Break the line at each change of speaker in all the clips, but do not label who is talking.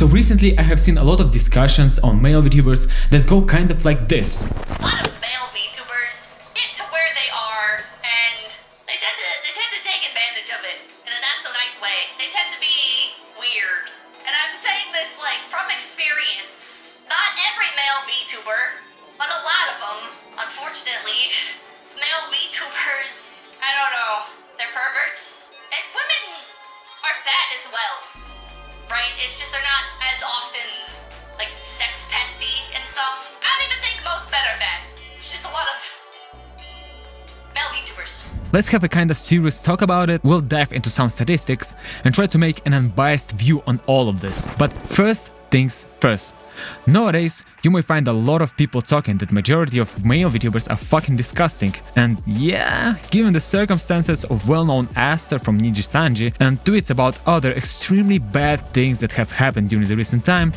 So recently I have seen a lot of discussions on male VTubers that go kind of like this.
A lot of male VTubers get to where they are and they tend to take advantage of it in a not so nice way. They tend to be weird. And I'm saying this like from experience. Not every male VTuber, but a lot of them, unfortunately. Male VTubers, I don't know, they're perverts. And women are that as well, right? It's just they're not as often like sex pesty and stuff. I don't even think most men are that. It's just a lot of male VTubers.
Let's have a kind of serious talk about it. We'll dive into some statistics and try to make an unbiased view on all of this. But first things first. Nowadays, you may find a lot of people talking that majority of male VTubers are fucking disgusting. And yeah, given the circumstances of well-known Aster from Niji Sanji and tweets about other extremely bad things that have happened during the recent time,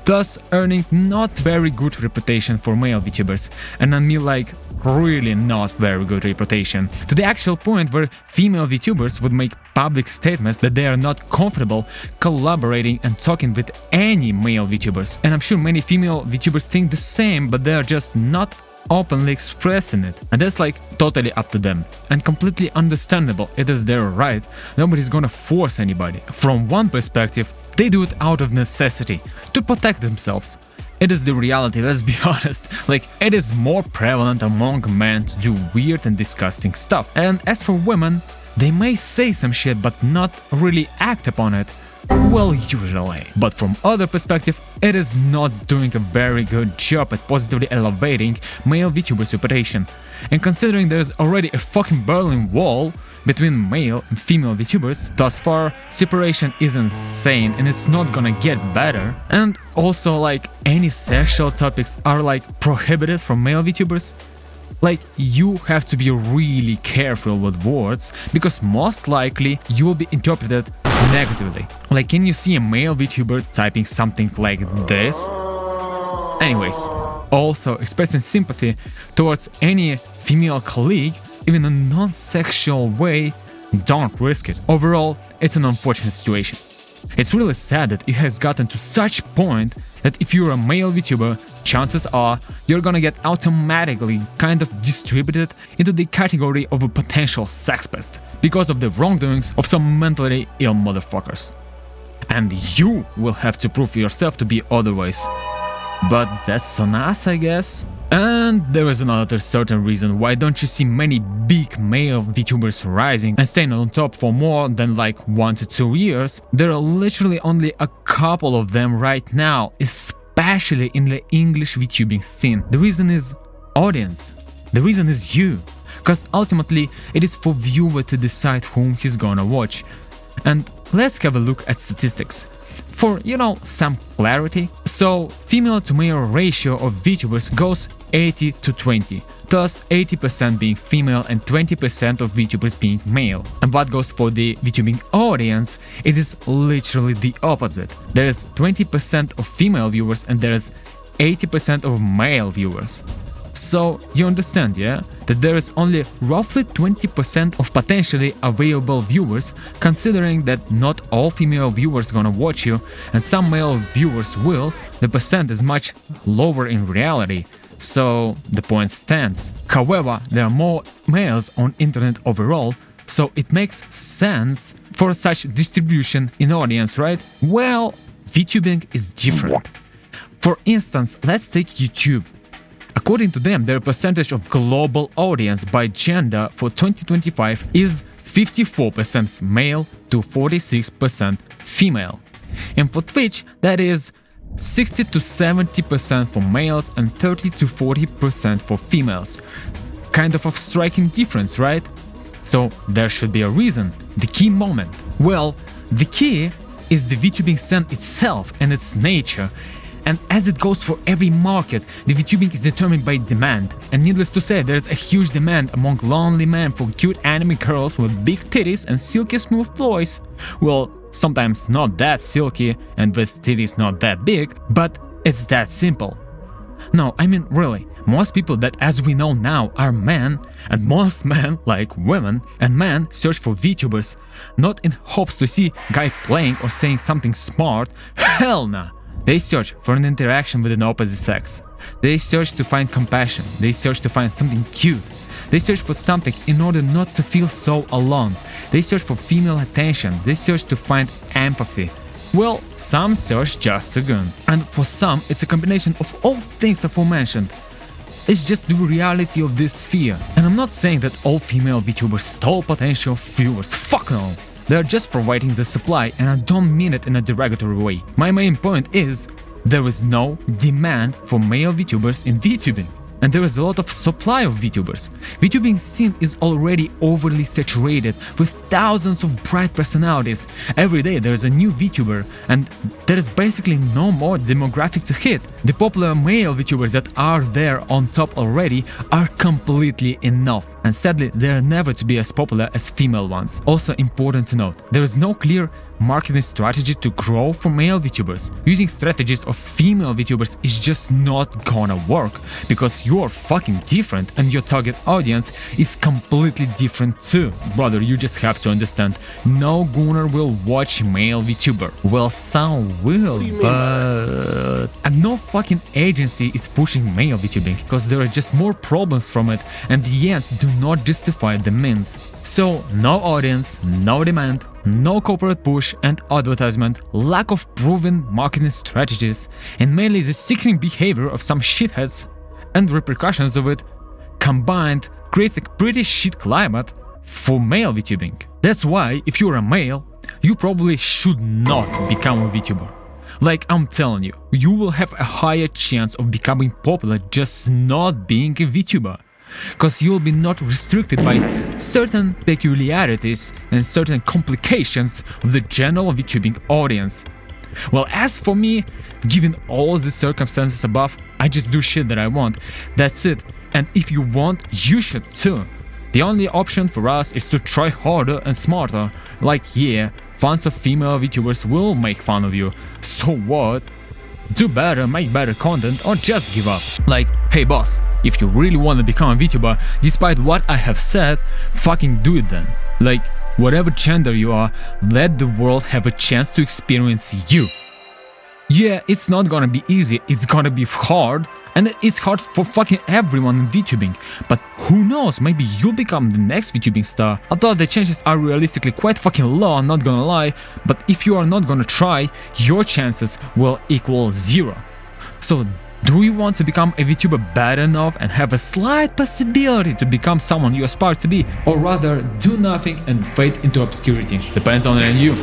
thus earning not very good reputation for male VTubers, and I mean like really not very good reputation, to the actual point where female VTubers would make public statements that they are not comfortable collaborating and talking with any male VTubers. And I'm sure many female VTubers think the same, but they are just not openly expressing it. And that's like totally up to them and completely understandable. It is their right. Nobody's gonna force anybody. From one perspective, they do it out of necessity to protect themselves. It is the reality, let's be honest. Like, it is more prevalent among men to do weird and disgusting stuff. And as for women, they may say some shit but not really act upon it. Well, usually. But from other perspective, it is not doing a very good job at positively elevating male VTubers' reputation. And considering there's already a fucking Berlin Wall between male and female VTubers, thus far, separation is insane and it's not gonna get better. And also, like, any sexual topics are like prohibited from male VTubers. Like, you have to be really careful with words, because most likely you will be interpreted negatively. Like, can you see a male VTuber typing something like this? Anyways, also expressing sympathy towards any female colleague, even in a non-sexual way, don't risk it. Overall, it's an unfortunate situation. It's really sad that it has gotten to such point that if you're a male VTuber, chances are you're gonna get automatically kind of distributed into the category of a potential sex pest because of the wrongdoings of some mentally ill motherfuckers. And you will have to prove yourself to be otherwise. But that's on us, I guess. And there is another certain reason why don't you see many big male VTubers rising and staying on top for more than like 1 to 2 years. There are literally only a couple of them right now, especially in the English VTubing scene. The reason is audience. The reason is you. Because ultimately it is for viewer to decide whom he's gonna watch. And let's have a look at statistics. For, you know, some clarity. So, female to male ratio of VTubers goes 80 to 20, thus 80% being female and 20% of VTubers being male. And what goes for the VTubing audience, it is literally the opposite. There is 20% of female viewers and there is 80% of male viewers. So, you understand, yeah, that there is only roughly 20% of potentially available viewers, considering that not all female viewers gonna watch you and some male viewers will, the percent is much lower in reality. So, the point stands. However, there are more males on internet overall, so it makes sense for such distribution in audience, right? Well, VTubing is different. For instance, let's take YouTube. According to them, their percentage of global audience by gender for 2025 is 54% male to 46% female. And for Twitch, that is 60 to 70% for males and 30 to 40% for females. Kind of a striking difference, right? So there should be a reason, the key moment. Well, the key is the VTubing scene itself and its nature. And as it goes for every market, the VTubing is determined by demand. And needless to say, there is a huge demand among lonely men for cute anime girls with big titties and silky smooth voice. Well, sometimes not that silky and with titties not that big, but it's that simple. No, I mean really, most people that as we know now are men, and most men, like women and men, search for VTubers, not in hopes to see guy playing or saying something smart, hell nah! They search for an interaction with an opposite sex. They search to find compassion, they search to find something cute. They search for something in order not to feel so alone. They search for female attention, they search to find empathy. Well, some search just a gun. And for some, it's a combination of all things aforementioned. It's just the reality of this sphere. And I'm not saying that all female VTubers stole potential viewers, fuck no! They're just providing the supply, and I don't mean it in a derogatory way. My main point is, there is no demand for male VTubers in VTubing. And there is a lot of supply of VTubers. VTubing scene is already overly saturated with thousands of bright personalities. Every day there is a new VTuber, and there is basically no more demographic to hit. The popular male VTubers that are there on top already are completely enough, and sadly they are never to be as popular as female ones. Also important to note, there is no clear marketing strategy to grow for male VTubers. Using strategies of female VTubers is just not gonna work, because you're fucking different and your target audience is completely different too. Brother, you just have to understand, no gunner will watch male VTuber. Well, some will, but... And no fucking agency is pushing male VTubing, because there are just more problems from it, and the ends do not justify the means. So, no audience, no demand, no corporate push and advertisement, lack of proven marketing strategies, and mainly the sickening behavior of some shitheads and repercussions of it combined creates a pretty shit climate for male VTubing. That's why, if you're a male, you probably should not become a VTuber. Like, I'm telling you, you will have a higher chance of becoming popular just not being a VTuber. Cause you'll be not restricted by certain peculiarities and certain complications of the general VTubing audience. Well, as for me, given all the circumstances above, I just do shit that I want. That's it. And if you want, you should too. The only option for us is to try harder and smarter. Like, yeah, fans of female VTubers will make fun of you. So what? Do better, make better content, or just give up. Like, hey boss, if you really want to become a VTuber, despite what I have said, fucking do it then. Like, whatever gender you are, let the world have a chance to experience you. Yeah, it's not gonna be easy, it's gonna be hard, and it's hard for fucking everyone in VTubing, but who knows, maybe you'll become the next VTubing star. Although the chances are realistically quite fucking low, I'm not gonna lie, but if you are not gonna try, your chances will equal 0. So, do you want to become a VTuber bad enough and have a slight possibility to become someone you aspire to be, or rather do nothing and fade into obscurity? Depends on you.